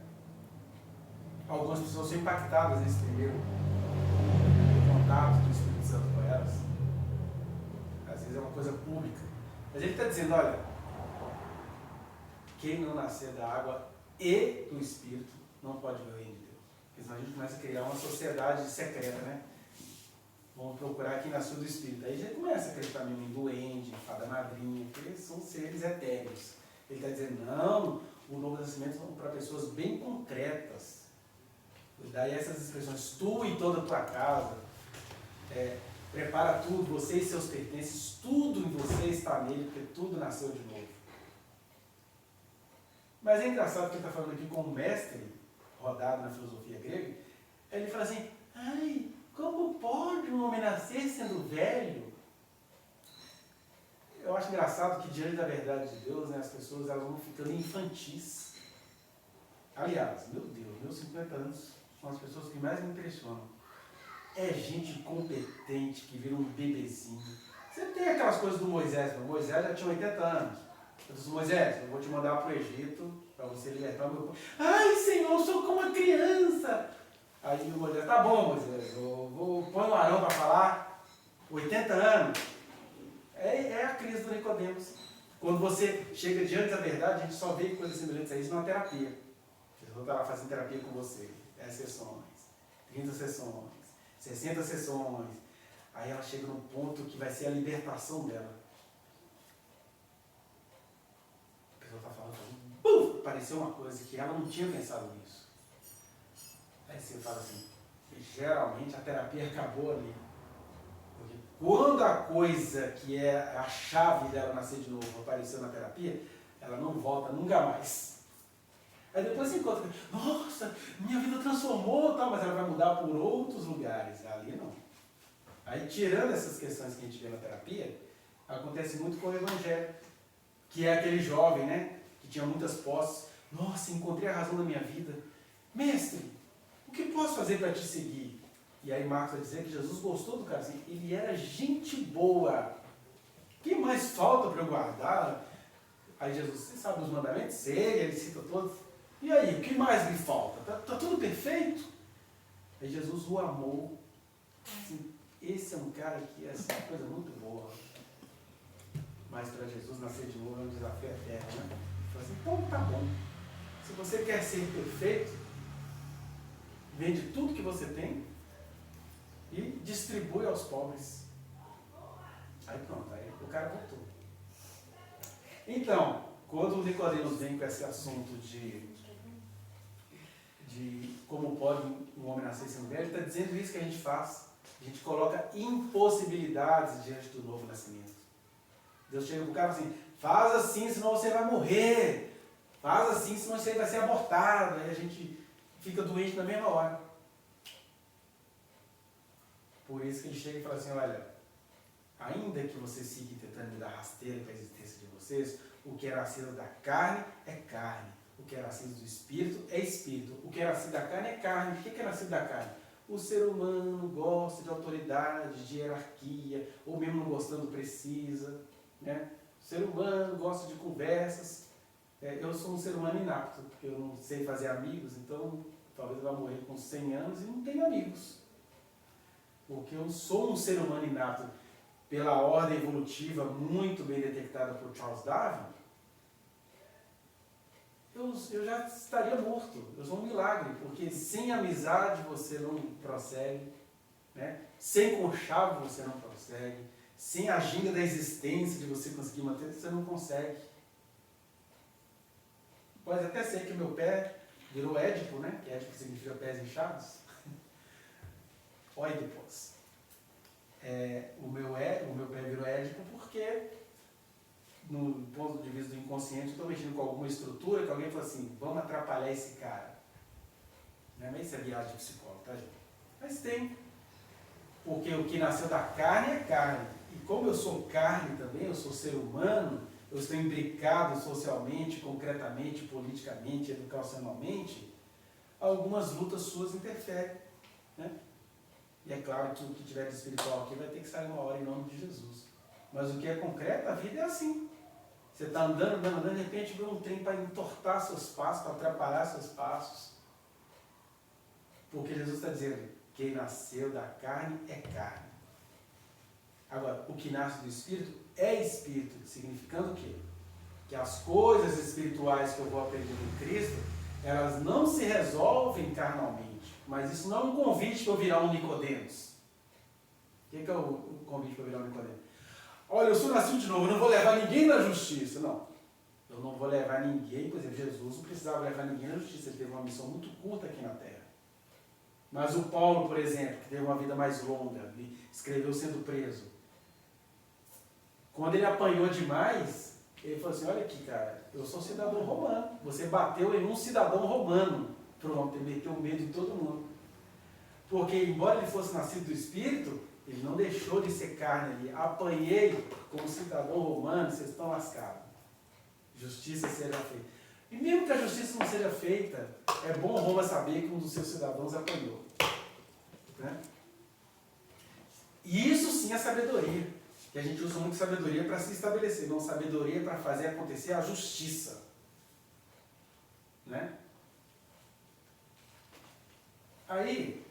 Algumas pessoas são impactadas nesse primeiro contato do Espírito Santo com elas. Às vezes é uma coisa pública. Mas ele está dizendo, olha, quem não nascer da água e do Espírito não pode ver o reino de Deus. Porque senão a gente começa a criar uma sociedade secreta, né? Vamos procurar quem nasceu do Espírito. Aí já começa a acreditar mesmo em duende, em fada madrinha, porque são seres etéreos. Ele está dizendo, não, o novo nascimento é para pessoas bem concretas. Daí essas expressões, tu e toda a tua casa, prepara tudo, você e seus pertences, tudo em você está nele, porque tudo nasceu de novo. Mas é engraçado que ele está falando aqui com um mestre rodado na filosofia grega, ele fala assim, ai, como pode um homem nascer sendo velho? Eu acho engraçado que diante da verdade de Deus, né, as pessoas elas vão ficando infantis. Aliás, meu Deus, meus 50 anos são as pessoas que mais me impressionam. É gente competente que vira um bebezinho. Você tem aquelas coisas do Moisés, mas Moisés já tinha 80 anos. Eu disse, Moisés, eu vou te mandar para o Egito para você libertar o meu povo. Ai, Senhor, eu sou como uma criança. Aí o Moisés, tá bom, Moisés, eu vou pôr um Arão para falar, 80 anos. É a crise do Nicodemos. Quando você chega diante da verdade, a gente só vê coisas semelhantes a isso numa terapia. A pessoa está lá fazendo terapia com você, 10 sessões, 30 sessões, 60 sessões. Aí ela chega num ponto que vai ser a libertação dela. A pessoa está falando, apareceu uma coisa que ela não tinha pensado nisso. Aí você fala assim, geralmente a terapia acabou ali. Porque quando a coisa que é a chave dela nascer de novo apareceu na terapia, ela não volta nunca mais. Aí depois você encontra, nossa, minha vida transformou, tal, mas ela vai mudar por outros lugares. Ali não. Aí tirando essas questões que a gente vê na terapia, acontece muito com o Evangelho, que é aquele jovem, né, que tinha muitas posses. Nossa, encontrei a razão da minha vida. Mestre, o que posso fazer para te seguir? E aí Marcos vai dizer que Jesus gostou do cara, assim, ele era gente boa. O que mais falta para eu guardar? Aí Jesus, você sabe os mandamentos? Sei, ele cita todos. E aí, o que mais lhe falta? Tá tudo perfeito? Aí Jesus o amou. Assim, esse é um cara que é uma coisa muito boa. Mas para Jesus nascer de novo é um desafio eterno, né? Ele fala assim, então tá bom. Se você quer ser perfeito, vende tudo que você tem e distribui aos pobres. Aí pronto, aí o cara voltou. Então, quando o Nicodemos vem com esse assunto de como pode um homem nascer sendo velho, ele está dizendo isso que a gente faz. A gente coloca impossibilidades diante do novo nascimento. Deus chega para o cara assim, faz assim, senão você vai morrer. Faz assim, senão você vai ser abortado. Aí a gente fica doente na mesma hora. Por isso que ele chega e fala assim, olha, ainda que vocês fiquem tentando me dar rasteira para a existência de vocês, o que é nascido da carne é carne, o que é nascido do espírito é espírito, o que é nascido da carne é carne. O que é nascido da carne? O ser humano gosta de autoridade, de hierarquia, ou mesmo não gostando precisa, né? O ser humano gosta de conversas. Eu sou um ser humano inapto, porque eu não sei fazer amigos, então talvez eu vá morrer com 100 anos e não tenho amigos. Porque eu sou um ser humano inapto. Pela ordem evolutiva muito bem detectada por Charles Darwin, eu já estaria morto. Eu sou um milagre, porque sem amizade você não prossegue, né? Sem conchavo você não prossegue, sem a ginga da existência de você conseguir manter, você não consegue. Pode até ser que meu pé virou Édipo, né? Que Édipo significa pés inchados. Oidipos. O meu pé virou Édipo porque, no ponto de vista do inconsciente, eu estou mexendo com alguma estrutura que alguém fala assim, vamos atrapalhar esse cara. Não é nem isso é viagem de psicólogo, tá, gente? Mas tem. Porque o que nasceu da carne é carne. E como eu sou carne também, eu sou ser humano, eu estou imbricado socialmente, concretamente, politicamente, educacionalmente, algumas lutas suas interferem, né? E é claro que o que tiver de espiritual aqui vai ter que sair uma hora em nome de Jesus. Mas o que é concreto, a vida é assim. Você está andando, de repente vê um trem para entortar seus passos, para atrapalhar seus passos. Porque Jesus está dizendo, quem nasceu da carne é carne. Agora, o que nasce do Espírito é Espírito, significando o quê? Que as coisas espirituais que eu vou aprender em Cristo, elas não se resolvem carnalmente. Mas isso não é um convite para eu virar um Nicodemos. O que é o convite para eu virar um Nicodemos? Olha, eu sou nascido de novo, eu não vou levar ninguém na justiça. Não. Eu não vou levar ninguém, por exemplo, Jesus não precisava levar ninguém na justiça, ele teve uma missão muito curta aqui na Terra. Mas o Paulo, por exemplo, que teve uma vida mais longa, ele escreveu sendo preso. Quando ele apanhou demais, ele falou assim, olha aqui, cara, eu sou cidadão romano. Você bateu em um cidadão romano. Pronto, ele meteu medo em todo mundo. Porque, embora ele fosse nascido do Espírito, ele não deixou de ser carne ali. Apanhei como cidadão romano, vocês estão lascados. Justiça seja feita. E mesmo que a justiça não seja feita, é bom Roma saber que um dos seus cidadãos apanhou. Né? E isso sim é sabedoria. Que a gente usa muito sabedoria para se estabelecer, não sabedoria para fazer acontecer a justiça. Né? Aí,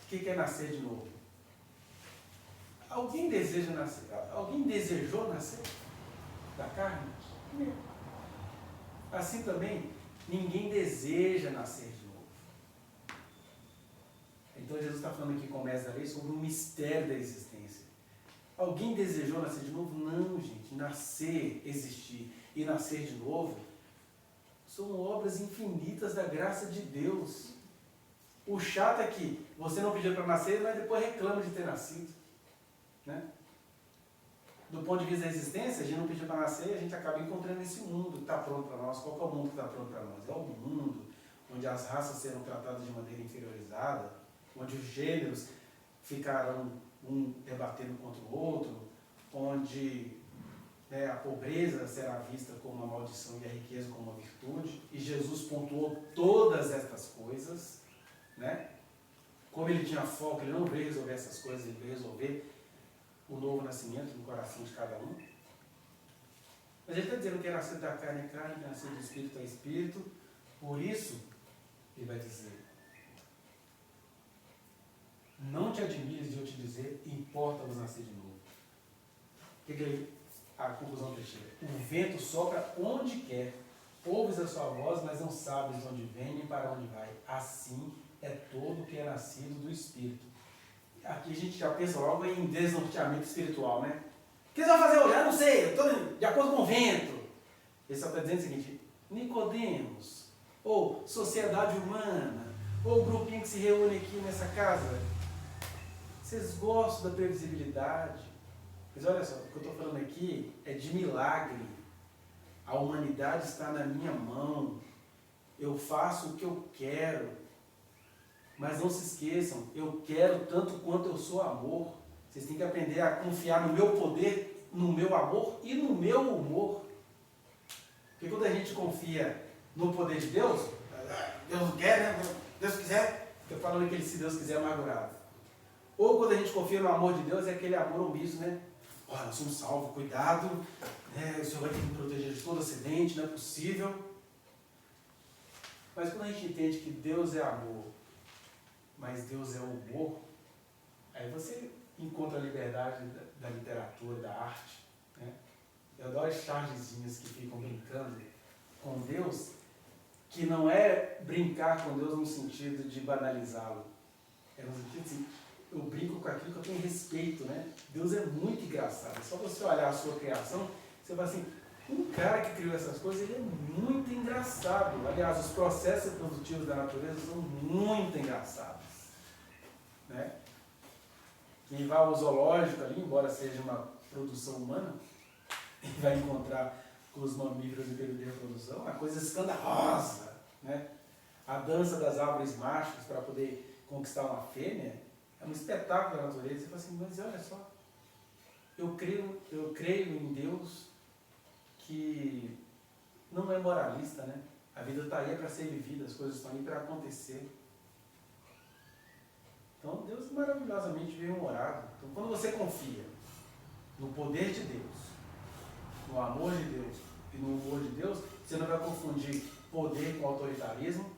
o que é nascer de novo? Alguém deseja nascer? Alguém desejou nascer da carne? Não. Assim também, ninguém deseja nascer de novo. Então Jesus está falando aqui com o mestre da lei sobre o mistério da existência. Alguém desejou nascer de novo? Não, gente. Nascer, existir e nascer de novo são obras infinitas da graça de Deus. O chato é que você não pediu para nascer, mas depois reclama de ter nascido. Né? Do ponto de vista da existência, a gente não pediu para nascer, a gente acaba encontrando esse mundo que está pronto para nós. Qual que é o mundo que está pronto para nós? É o mundo onde as raças serão tratadas de maneira inferiorizada, onde os gêneros ficarão um debatendo contra o outro, onde a pobreza será vista como uma maldição e a riqueza como uma virtude. E Jesus pontuou todas estas coisas. Né? Como ele tinha foco, ele não veio resolver essas coisas, ele veio resolver o novo nascimento no coração de cada um. Mas ele está dizendo que é nascido da carne é carne, que é nascido do espírito é espírito. Por isso, ele vai dizer, não te admires de eu te dizer, importa-vos nascer de novo. A conclusão que ele chega. O vento sopra onde quer, ouves a sua voz, mas não sabes de onde vem nem para onde vai. Assim é todo que é nascido do Espírito. Aqui a gente já pensa logo em desnorteamento espiritual, né? O que eles vão fazer hoje? Eu não sei, eu estou de acordo com o vento. Ele só está dizendo o seguinte, Nicodemos, ou sociedade humana, ou grupinho que se reúne aqui nessa casa, vocês gostam da previsibilidade? Mas olha só, o que eu estou falando aqui é de milagre. A humanidade está na minha mão. Eu faço o que eu quero. Mas não se esqueçam, eu quero tanto quanto eu sou amor. Vocês têm que aprender a confiar no meu poder, no meu amor e no meu humor. Porque quando a gente confia no poder de Deus, Deus não quer, né? Deus quiser, fica falando aquele se Deus quiser amargurado. Ou quando a gente confia no amor de Deus, é aquele amor omisso, né? Olha, nós somos salvos, cuidado, né? O Senhor vai ter que me proteger de todo acidente, não é possível. Mas quando a gente entende que Deus é amor, mas Deus é humor, aí você encontra a liberdade da literatura, da arte, né? Eu adoro as chargezinhas que ficam brincando com Deus, que não é brincar com Deus no sentido de banalizá-lo. É no sentido assim, eu brinco com aquilo que eu tenho respeito, né? Deus é muito engraçado. É só você olhar a sua criação, você fala assim, um cara que criou essas coisas, ele é muito engraçado. Aliás, os processos produtivos da natureza são muito engraçados, né? Quem vai ao zoológico ali, embora seja uma produção humana, vai encontrar com os mamíferos em período de reprodução uma coisa escandalosa, né? A dança das árvores machos para poder conquistar uma fêmea é um espetáculo da natureza. Você fala assim, mas olha só, eu creio em Deus que não é moralista, né? A vida está aí para ser vivida, as coisas estão aí para acontecer. Então Deus maravilhosamente bem-humorado. Então quando você confia no poder de Deus, no amor de Deus e no humor de Deus, você não vai confundir poder com autoritarismo,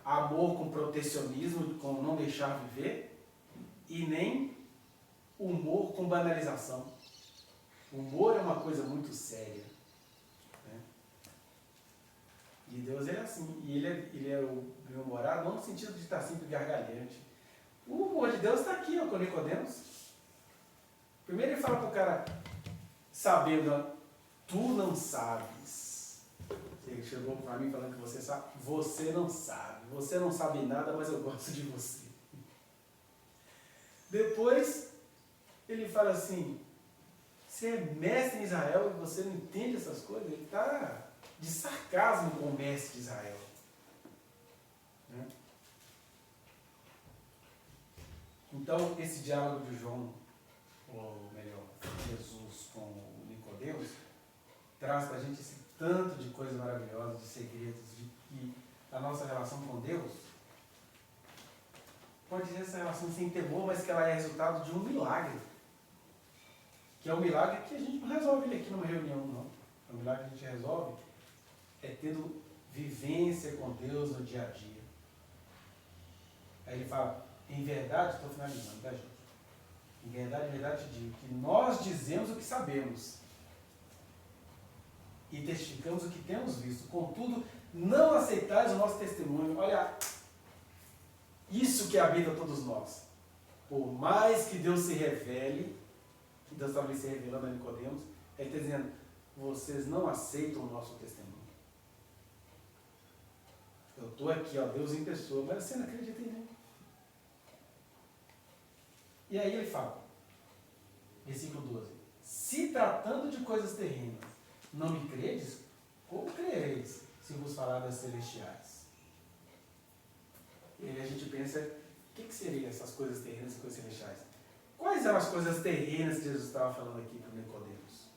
amor com protecionismo, com não deixar viver, e nem humor com banalização. O humor é uma coisa muito séria, né? E Deus é assim, e ele é o bem-humorado, não no sentido de estar sempre gargalhante. O humor de Deus está aqui, ó, com Nicodemos. Primeiro ele fala para o cara, sabendo, tu não sabes. Ele chegou para mim falando que você sabe. Você não sabe. Você não sabe nada, mas eu gosto de você. Depois, ele fala assim, você é mestre em Israel e você não entende essas coisas? Ele está de sarcasmo com o mestre de Israel, né? Então, esse diálogo de João, ou melhor, Jesus com o Nicodemos, traz para a gente esse tanto de coisas maravilhosas, de segredos, de que a nossa relação com Deus pode ser essa relação sem temor, mas que ela é resultado de um milagre. Que é um milagre que a gente não resolve ele aqui numa reunião, não. É um milagre que a gente resolve tendo vivência com Deus no dia a dia. Aí ele fala, em verdade, estou finalizando, tá, gente? Em verdade te digo que nós dizemos o que sabemos e testificamos o que temos visto. Contudo, não aceitais o nosso testemunho. Olha, isso que habita todos nós. Por mais que Deus se revele, que Deus estava ali se revelando a Nicodemos, ele está dizendo, vocês não aceitam o nosso testemunho. Eu estou aqui, ó, Deus em pessoa, mas você não acredita em mim. E aí ele fala, versículo 12, se tratando de coisas terrenas, não me credes, como crereis se vos falar das celestiais? E aí a gente pensa, o que seriam essas coisas terrenas e coisas celestiais? Quais eram as coisas terrenas que Jesus estava falando aqui para o Nicodemos?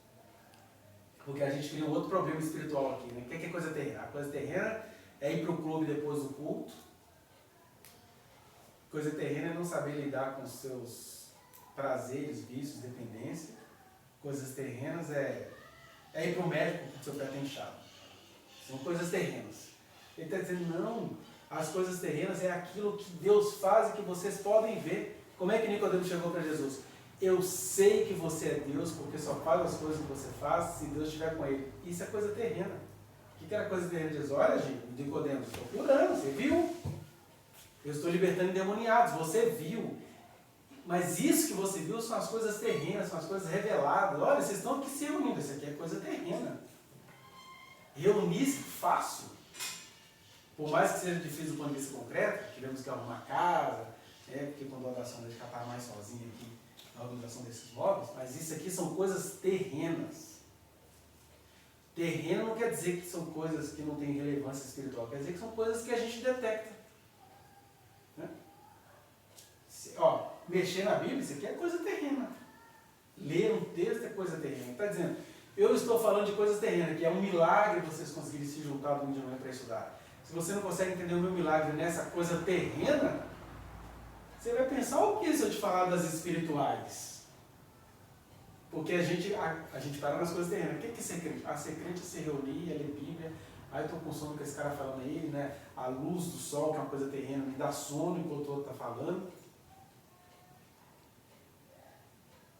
Porque a gente cria um outro problema espiritual aqui, né? O que é coisa terrena? A coisa terrena é ir para o clube depois do culto. Coisa terrena é não saber lidar com seus prazeres, vícios, dependência. Coisas terrenas é ir para o médico porque o seu pé está inchado. São coisas terrenas. Ele está dizendo, não, as coisas terrenas é aquilo que Deus faz e que vocês podem ver. Como é que Nicodemo chegou para Jesus? Eu sei que você é Deus porque só faz as coisas que você faz se Deus estiver com ele. Isso é coisa terrena. O que era coisa terrena? Jesus, olha, Nicodemo, estou curando, você viu? Eu estou libertando endemoniados, você viu. Mas isso que você viu são as coisas terrenas, são as coisas reveladas. Olha, vocês estão aqui se reunindo, isso aqui é coisa terrena. Reunir-se fácil. Por mais que seja difícil do ponto de vista concreto, tivemos que arrumar casa, porque quando a oração vai escapar mais sozinha aqui na organização desses móveis, mas isso aqui são coisas terrenas. Terreno não quer dizer que são coisas que não têm relevância espiritual, quer dizer que são coisas que a gente detecta. Né? Mexer na Bíblia, isso aqui é coisa terrena. Ler um texto é coisa terrena. Está dizendo, eu estou falando de coisas terrenas, que é um milagre vocês conseguirem se juntar domingo de manhã para estudar. Se você não consegue entender o meu milagre nessa coisa terrena, você vai pensar o que se eu te falar das espirituais? Porque a gente para nas coisas terrenas. O que é ser crente? Ser crente é se reunir, é ler Bíblia. Aí eu estou com sono com esse cara falando aí, né? A luz do sol, que é uma coisa terrena, me dá sono enquanto o outro está falando.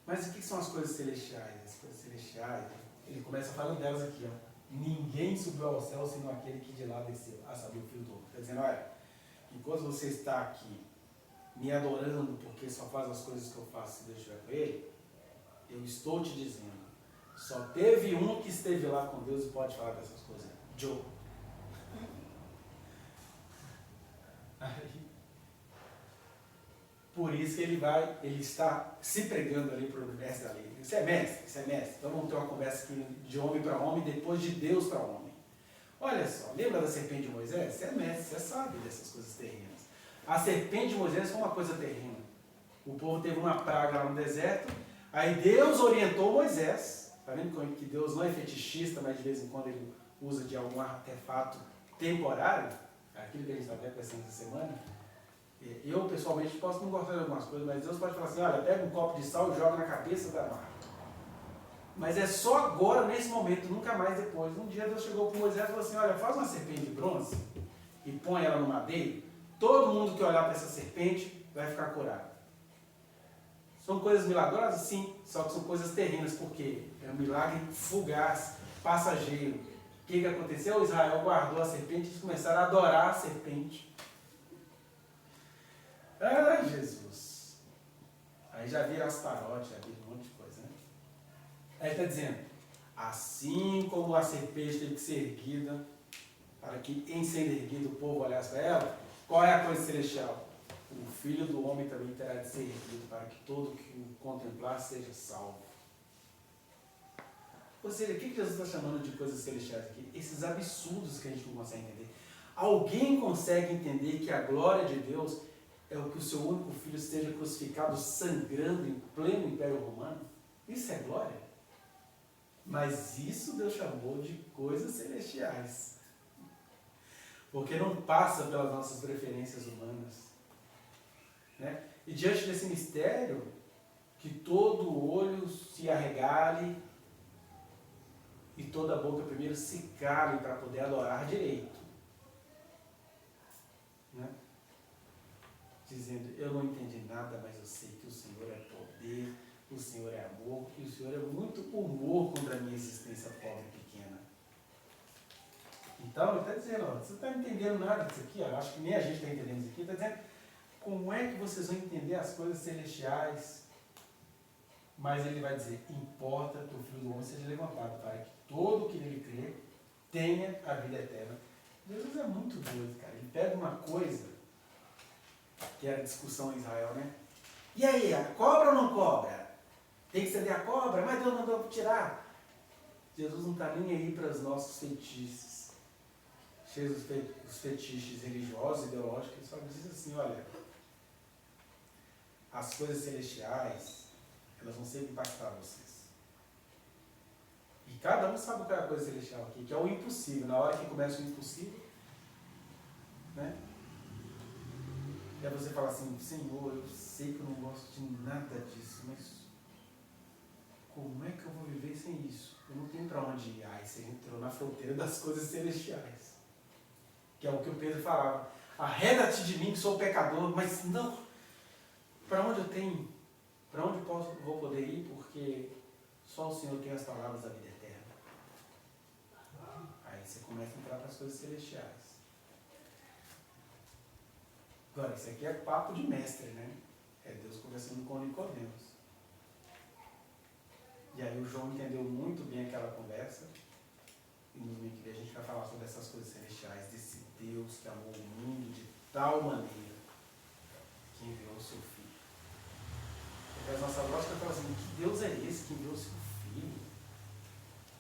Mas o que são as coisas celestiais? As coisas celestiais, ele começa falando delas aqui, ó. Ninguém subiu ao céu senão aquele que de lá desceu, a saber, o Filho do Homem. Está dizendo, olha, enquanto você está aqui me adorando porque só faz as coisas que eu faço se Deus estiver com ele, eu estou te dizendo, só teve um que esteve lá com Deus e pode falar dessas coisas. Joe. Por isso que ele está se pregando ali para o mestre da lei. Isso é mestre. Então vamos ter uma conversa aqui de homem para homem, depois de Deus para homem. Olha só, lembra da serpente de Moisés? Você é mestre, você sabe dessas coisas terrenas. A serpente de Moisés foi uma coisa terrena. O povo teve uma praga lá no deserto, aí Deus orientou Moisés. Está vendo que Deus não é fetichista, mas de vez em quando ele usa de algum artefato temporário? Aquilo que a gente está até pensando essa semana. Eu, pessoalmente, posso não gostar de algumas coisas, mas Deus pode falar assim, olha, pega um copo de sal e joga na cabeça da marca. Mas é só agora, nesse momento, nunca mais depois. Um dia Deus chegou para Moisés e falou assim, olha, faz uma serpente de bronze e põe ela no madeiro. Todo mundo que olhar para essa serpente vai ficar curado. São coisas milagrosas? Sim, só que são coisas terrenas, porque é um milagre fugaz, passageiro. O que aconteceu? Israel guardou a serpente e eles começaram a adorar a serpente. Ai, Jesus! Aí já vi Astarote, já vi um monte de coisa, né? Aí está dizendo, assim como a serpente teve que ser erguida, para que em sendo erguido o povo olhasse para ela, qual é a coisa celestial? O Filho do Homem também terá de ser erguido, para que todo que o contemplar seja salvo. Ou seja, o que Jesus está chamando de coisas celestiais aqui? Esses absurdos que a gente não consegue entender. Alguém consegue entender que a glória de Deus é o que o seu único filho esteja crucificado, sangrando em pleno Império Romano? Isso é glória? Mas isso Deus chamou de coisas celestiais. Porque não passa pelas nossas preferências humanas. Né? E diante desse mistério, que todo olho se arregale e toda boca primeiro se cale para poder adorar direito. Né? Dizendo, eu não entendi nada, mas eu sei que o Senhor é poder, o Senhor é amor, e o Senhor é muito humor contra a minha existência pobre e pequena. Então, ele está dizendo, ó, você não está entendendo nada disso aqui, ó, acho que nem a gente está entendendo isso aqui, está dizendo, como é que vocês vão entender as coisas celestiais? Mas ele vai dizer, importa que o Filho do Homem seja levantado, para que todo que nele crê tenha a vida eterna. Jesus é muito doido, cara. Ele pega uma coisa, que era a discussão em Israel, né? E aí, a cobra ou não cobra? Tem que ceder a cobra? Mas Deus mandou tirar. Jesus não está nem aí para os nossos feitiços. Cheios os fetiches religiosos, ideológicos, ele só diz assim, olha, as coisas celestiais, elas vão sempre impactar vocês. E cada um sabe qual é a coisa celestial aqui, que é o impossível. Na hora que começa o impossível, né? E aí você fala assim, Senhor, eu sei que eu não gosto de nada disso, mas como é que eu vou viver sem isso? Eu não tenho para onde ir. Aí você entrou na fronteira das coisas celestiais. Que é o que o Pedro falava. Arreda-te de mim que sou pecador, mas não. Para onde eu tenho? Para onde vou poder ir? Porque só o Senhor tem as palavras da vida eterna. Aí você começa a entrar para as coisas celestiais. Agora, isso aqui é papo de mestre, né? É Deus conversando com Nicodemos. E aí o João entendeu muito bem aquela conversa. E no domingo que vem a gente vai falar sobre essas coisas celestiais, desse Deus que amou o mundo de tal maneira que enviou o seu Filho. Porque a nossa lógica fala assim, que Deus é esse que enviou o seu Filho?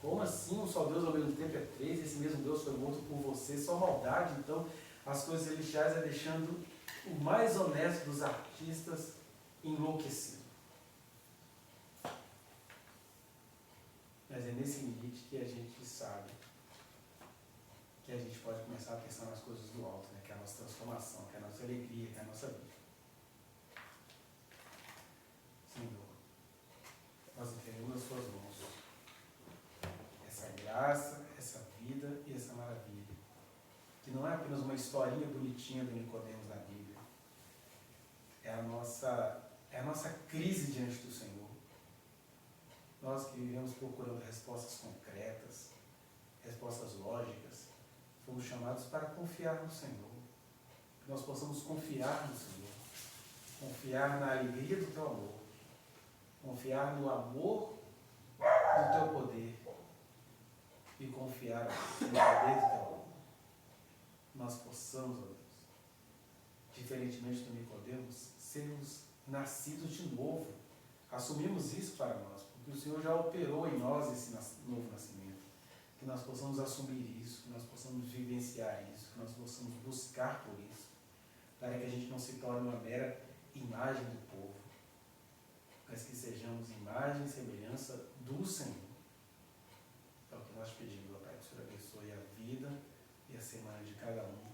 Como assim um só Deus ao mesmo tempo é três? Esse mesmo Deus foi morto por você, só maldade. Então, as coisas celestiais é deixando o mais honesto dos artistas enlouquecido. Mas é nesse limite que a gente sabe que a gente pode começar a pensar nas coisas do alto, né? Que é a nossa transformação, que é a nossa alegria, que é a nossa vida. Senhor, nós entregamos nas suas mãos essa graça, essa vida e essa maravilha, que não é apenas uma historinha bonitinha do Nicodemos na Bíblia, é a nossa crise diante do Senhor. Nós que vivemos procurando respostas concretas, respostas lógicas, fomos chamados para confiar no Senhor. Que nós possamos confiar no Senhor, confiar na alegria do teu amor, confiar no amor do teu poder e confiar no poder do teu amor. Nós possamos, ó Deus, diferentemente do Nicodemos, sermos nascidos de novo. Assumimos isso para nós, porque o Senhor já operou em nós esse novo nascimento. Que nós possamos assumir isso, que nós possamos vivenciar isso, que nós possamos buscar por isso, para que a gente não se torne uma mera imagem do povo, mas que sejamos imagem e semelhança do Senhor. É o que nós pedimos, ó Pai, que o Senhor abençoe a vida e a semana de cada um.